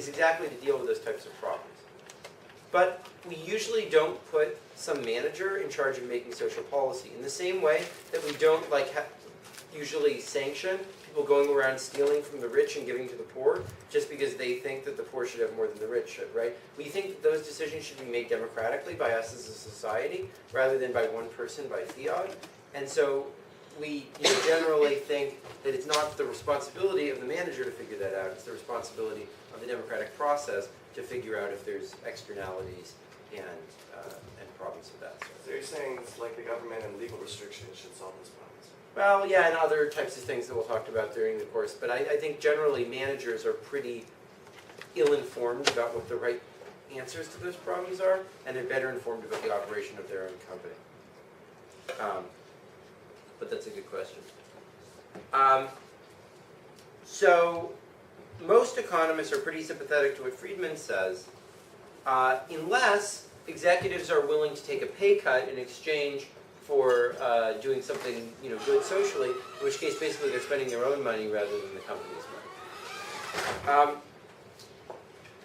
is exactly to deal with those types of problems. But we usually don't put some manager in charge of making social policy, in the same way that we don't usually sanction people going around stealing from the rich and giving to the poor just because they think that the poor should have more than the rich should, right? We think that those decisions should be made democratically by us as a society rather than by one person by fiat. And so we generally think that it's not the responsibility of the manager to figure that out, it's the responsibility of the democratic process to figure out if there's externalities and problems of that sort. So you're saying it's like the government and legal restrictions should solve those problems? Well, yeah, and other types of things that we'll talk about during the course. But I think generally managers are pretty ill-informed about what the right answers to those problems are, and they're better informed about the operation of their own company. But that's a good question. So most economists are pretty sympathetic to what Friedman says, unless executives are willing to take a pay cut in exchange for doing something good socially, in which case basically they're spending their own money rather than the company's money.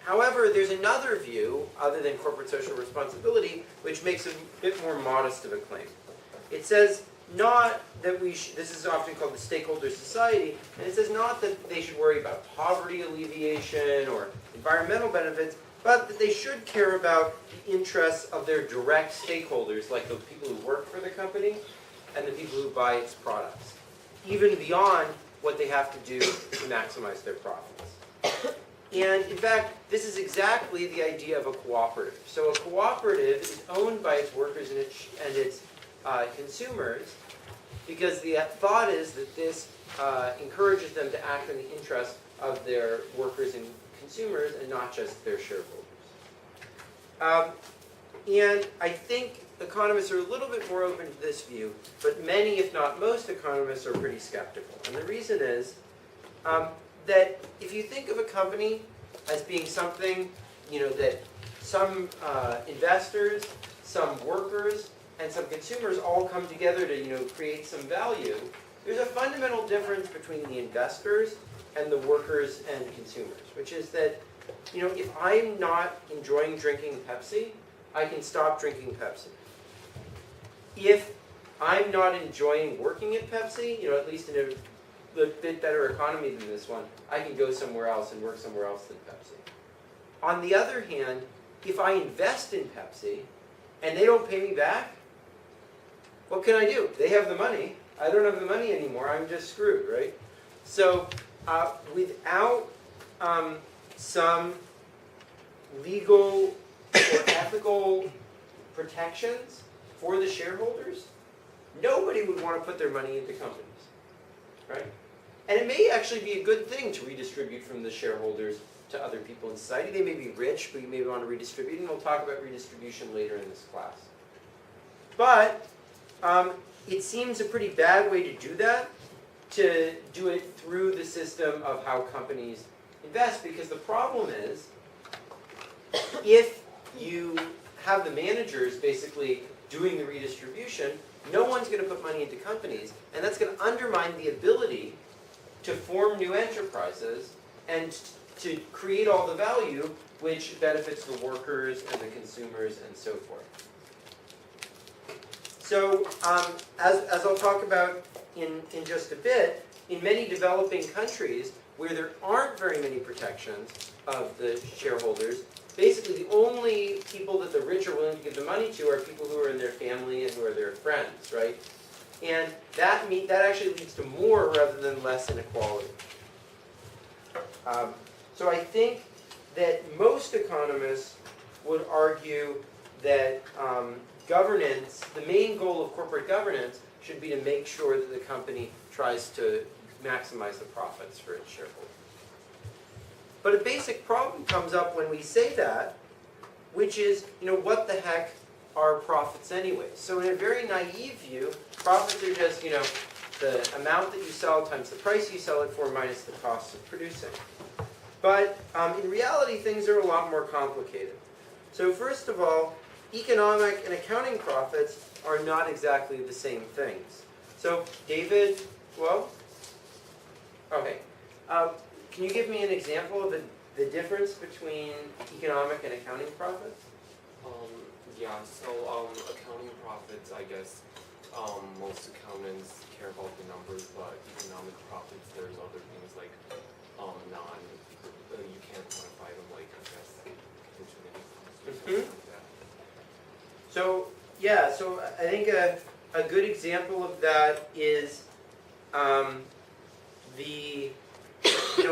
However, there's another view, other than corporate social responsibility, which makes a bit more modest of a claim. It says not that this is often called the stakeholder society, and it says not that they should worry about poverty alleviation or environmental benefits, but that they should care about the interests of their direct stakeholders, like the people who work for the company and the people who buy its products, even beyond what they have to do to maximize their profits. And in fact, this is exactly the idea of a cooperative. So a cooperative is owned by its workers and its consumers, because the thought is that this encourages them to act in the interest of their workers and consumers and not just their shareholders. And I think economists are a little bit more open to this view, but many, if not most, economists are pretty skeptical. And the reason is that if you think of a company as being something, that some investors, some workers, and some consumers all come together to, create some value, there's a fundamental difference between the investors and the workers and consumers, which is that, if I'm not enjoying drinking Pepsi, I can stop drinking Pepsi. If I'm not enjoying working at Pepsi, at least in a bit better economy than this one, I can go somewhere else and work somewhere else than Pepsi. On the other hand, if I invest in Pepsi and they don't pay me back, what can I do? They have the money. I don't have the money anymore. I'm just screwed, right? So without some legal or ethical protections for the shareholders, nobody would want to put their money into companies, right? And it may actually be a good thing to redistribute from the shareholders to other people in society. They may be rich, but you may want to redistribute, and we'll talk about redistribution later in this class. But it seems a pretty bad way to do that, to do it through the system of how companies invest, because the problem is, if you have the managers basically doing the redistribution, no one's going to put money into companies, and that's going to undermine the ability to form new enterprises and to create all the value which benefits the workers and the consumers and so forth. So as I'll talk about in just a bit, in many developing countries where there aren't very many protections of the shareholders, basically the only people that the rich are willing to give the money to are people who are in their family and who are their friends, right? And that actually leads to more rather than less inequality. So I think that most economists would argue that governance, the main goal of corporate governance, should be to make sure that the company tries to maximize the profits for its shareholders. But a basic problem comes up when we say that, which is, what the heck are profits anyway? So in a very naive view, profits are just, the amount that you sell times the price you sell it for minus the cost of producing. But in reality, things are a lot more complicated. So first of all, economic and accounting profits are not exactly the same things. So David, well, okay. Can you give me an example of the difference between economic and accounting profits? Yeah, so accounting profits, I guess, most accountants care about the numbers, but economic profits, there's other things like you can't quantify them, like, I guess, pension incomes or something like that. So, yeah, so I think a good example of that is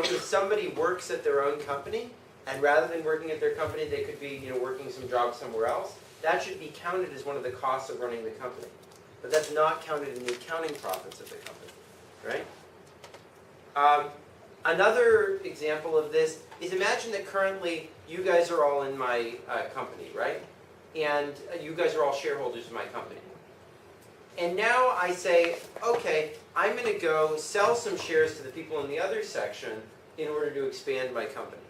if somebody works at their own company, and rather than working at their company, they could be working some job somewhere else, that should be counted as one of the costs of running the company. But that's not counted in the accounting profits of the company, right? Another example of this is, imagine that currently you guys are all in my company, right? And you guys are all shareholders of my company. And now I say, okay, I'm going to go sell some shares to the people in the other section in order to expand my company.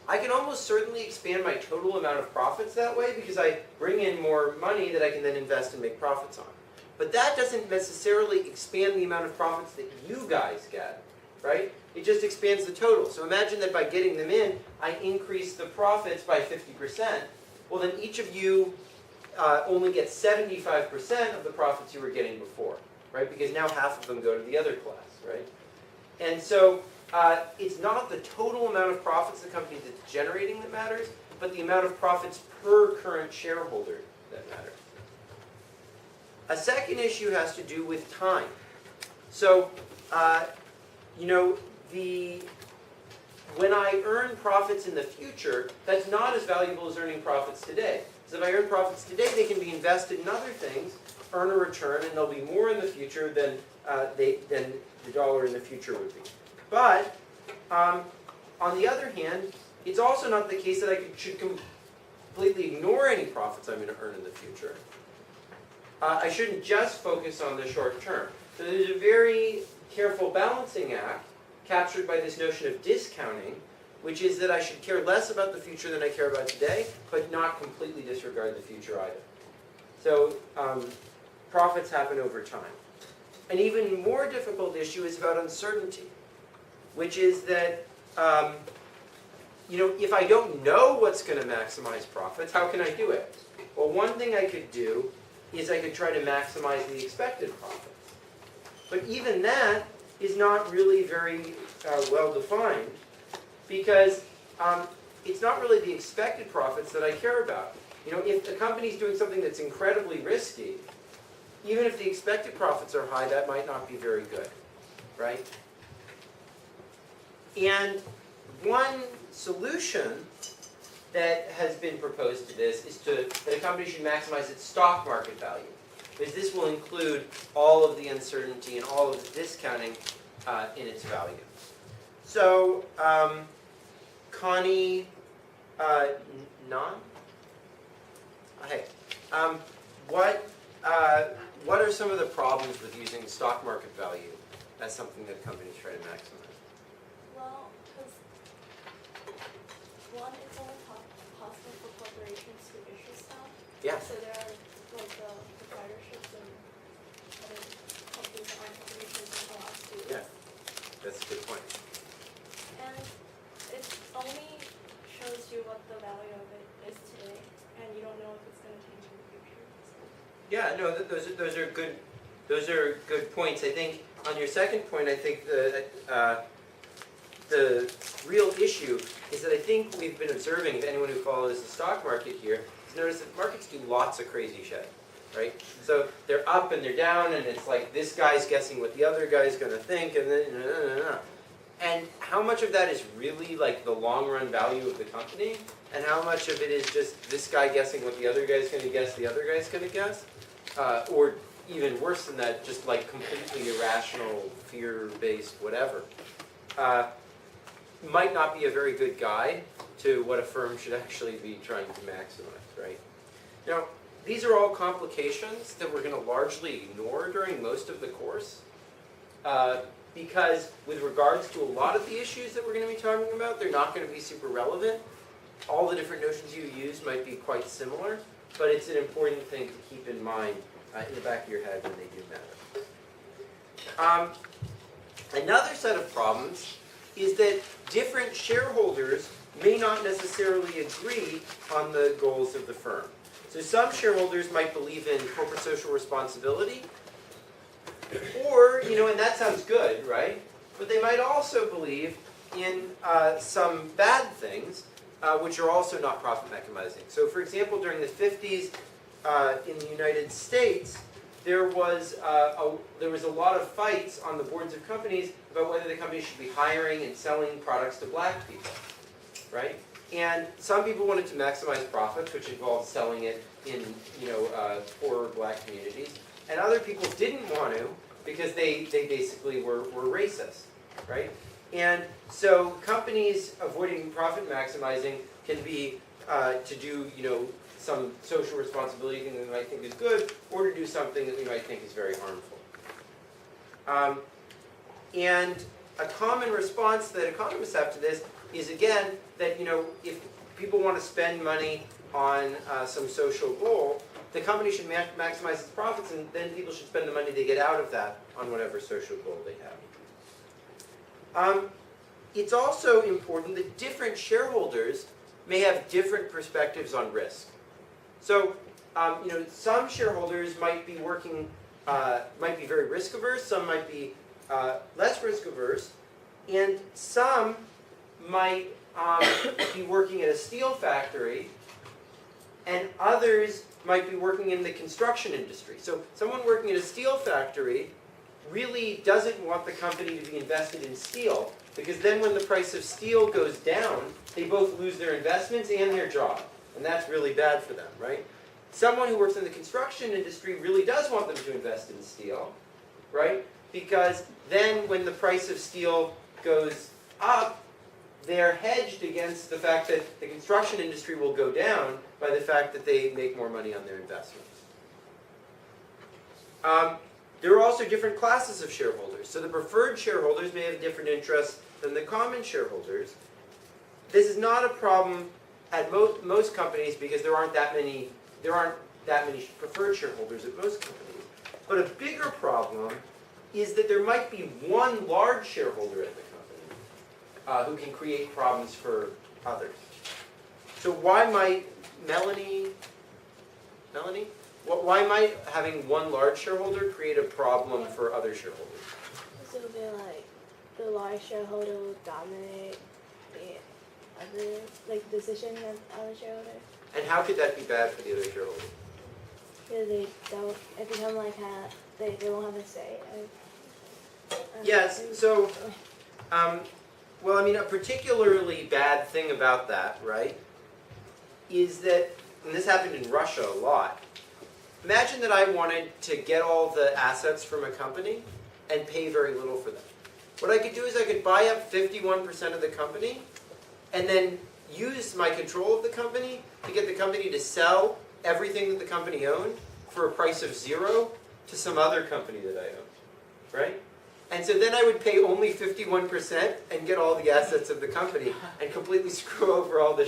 I can almost certainly expand my total amount of profits that way because I bring in more money that I can then invest and make profits on. But that doesn't necessarily expand the amount of profits that you guys get, right? It just expands the total. So imagine that by getting them in, I increase the profits by 50%. Well, then each of you only gets 75% of the profits you were getting before, right? Because now half of them go to the other class, right? And so it's not the total amount of profits the company that's generating that matters, but the amount of profits per current shareholder that matters. A second issue has to do with time. So, when I earn profits in the future, that's not as valuable as earning profits today. So if I earn profits today, they can be invested in other things, earn a return, and there'll be more in the future than the dollar in the future would be. But on the other hand, it's also not the case that I should completely ignore any profits I'm going to earn in the future. I shouldn't just focus on the short term. So there's a very careful balancing act captured by this notion of discounting, which is that I should care less about the future than I care about today, but not completely disregard the future either. So profits happen over time. An even more difficult issue is about uncertainty, which is that if I don't know what's going to maximize profits, how can I do it? Well, one thing I could do is I could try to maximize the expected profits. But even that is not really very well defined, because it's not really the expected profits that I care about. If the company's doing something that's incredibly risky, even if the expected profits are high, that might not be very good, right? And one solution that has been proposed to this is that a company should maximize its stock market value, because this will include all of the uncertainty and all of the discounting in its value. So, Connie Nan? Hey, what are some of the problems with using stock market value as something that companies try to maximize? Well, because one, it's only possible for corporations to issue stock. Yeah. So there are like the proprietorships and other companies that aren't corporations that allow us to. Yeah, that's a good point. And it only shows you what the value of it is today, and you don't know if it's going to change in the future. So. Yeah, no, those are good. Those are good points. I think on your second point, I think the real issue is that I think we've been observing, if anyone who follows the stock market here, has noticed that markets do lots of crazy shit, right? So they're up and they're down, and it's like this guy's guessing what the other guy's going to think, and then And how much of that is really like the long run value of the company, and how much of it is just this guy guessing what the other guy's going to guess, the other guy's going to guess, or even worse than that, just like completely irrational, fear-based whatever, might not be a very good guide to what a firm should actually be trying to maximize, right? Now, these are all complications that we're going to largely ignore during most of the course, because with regards to a lot of the issues that we're going to be talking about, they're not going to be super relevant. All the different notions you use might be quite similar, but it's an important thing to keep in mind in the back of your head when they do matter. Another set of problems is that different shareholders may not necessarily agree on the goals of the firm. So some shareholders might believe in corporate social responsibility, or, and that sounds good, right? But they might also believe in some bad things, which are also not profit maximizing. So for example, during the 50s in the United States, there was a lot of fights on the boards of companies about whether the company should be hiring and selling products to black people, right? And some people wanted to maximize profits, which involved selling it in poorer black communities, and other people didn't want to because they basically were racist, right? And so companies avoiding profit maximizing can be to do some social responsibility thing that we might think is good, or to do something that we might think is very harmful. And a common response that economists have to this is, again, that if people want to spend money on some social goal, the company should maximize its profits, and then people should spend the money they get out of that on whatever social goal they have. It's also important that different shareholders may have different perspectives on risk. So, some shareholders might be very risk averse, some might be less risk averse, and some might be working at a steel factory, and others might be working in the construction industry. So someone working at a steel factory really doesn't want the company to be invested in steel, because then when the price of steel goes down, they both lose their investments and their job. And that's really bad for them, right? Someone who works in the construction industry really does want them to invest in steel, right? Because then when the price of steel goes up, they're hedged against the fact that the construction industry will go down by the fact that they make more money on their investments. There are also different classes of shareholders. So the preferred shareholders may have different interests than the common shareholders. This is not a problem at most companies because there aren't that many preferred shareholders at most companies. But a bigger problem is that there might be one large shareholder at the company who can create problems for others. So why might why might having one large shareholder create a problem for other shareholders? So the large shareholder will dominate the other decision of other shareholders. And how could that be bad for the other shareholders? Because it become they won't have a say. Yes. So, a particularly bad thing about that, right, is that, and this happened in Russia a lot. Imagine that I wanted to get all the assets from a company and pay very little for them. What I could do is I could buy up 51% of the company and then use my control of the company to get the company to sell everything that the company owned for a price of 0 to some other company that I owned, right? And so then I would pay only 51% and get all the assets of the company and completely screw over all the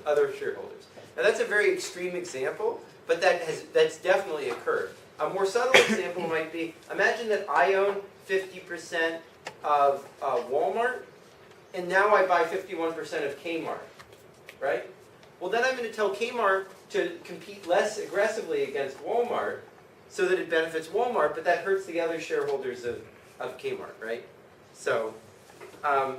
other shareholders. Now that's a very extreme example, but that's definitely occurred. A more subtle example might be, imagine that I own 50% of Walmart, and now I buy 51% of Kmart, right? Well, then I'm going to tell Kmart to compete less aggressively against Walmart so that it benefits Walmart, but that hurts the other shareholders of Kmart, right? So the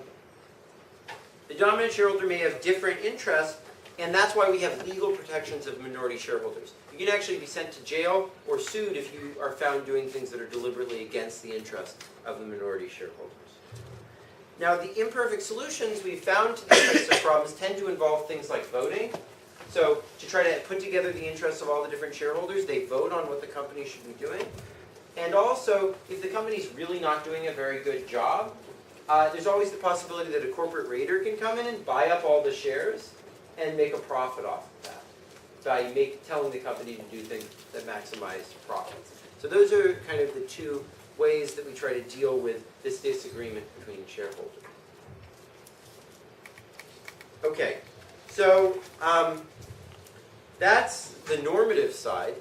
dominant shareholder may have different interests, and that's why we have legal protections of minority shareholders. You can actually be sent to jail or sued if you are found doing things that are deliberately against the interests of the minority shareholders. Now, the imperfect solutions we've found to these types of problems tend to involve things like voting. So to try to put together the interests of all the different shareholders, they vote on what the company should be doing. And also, if the company's really not doing a very good job, there's always the possibility that a corporate raider can come in and buy up all the shares and make a profit off of that by telling the company to do things that maximize profits. So those are kind of the two ways that we try to deal with this disagreement between shareholders. Okay, so that's the normative side.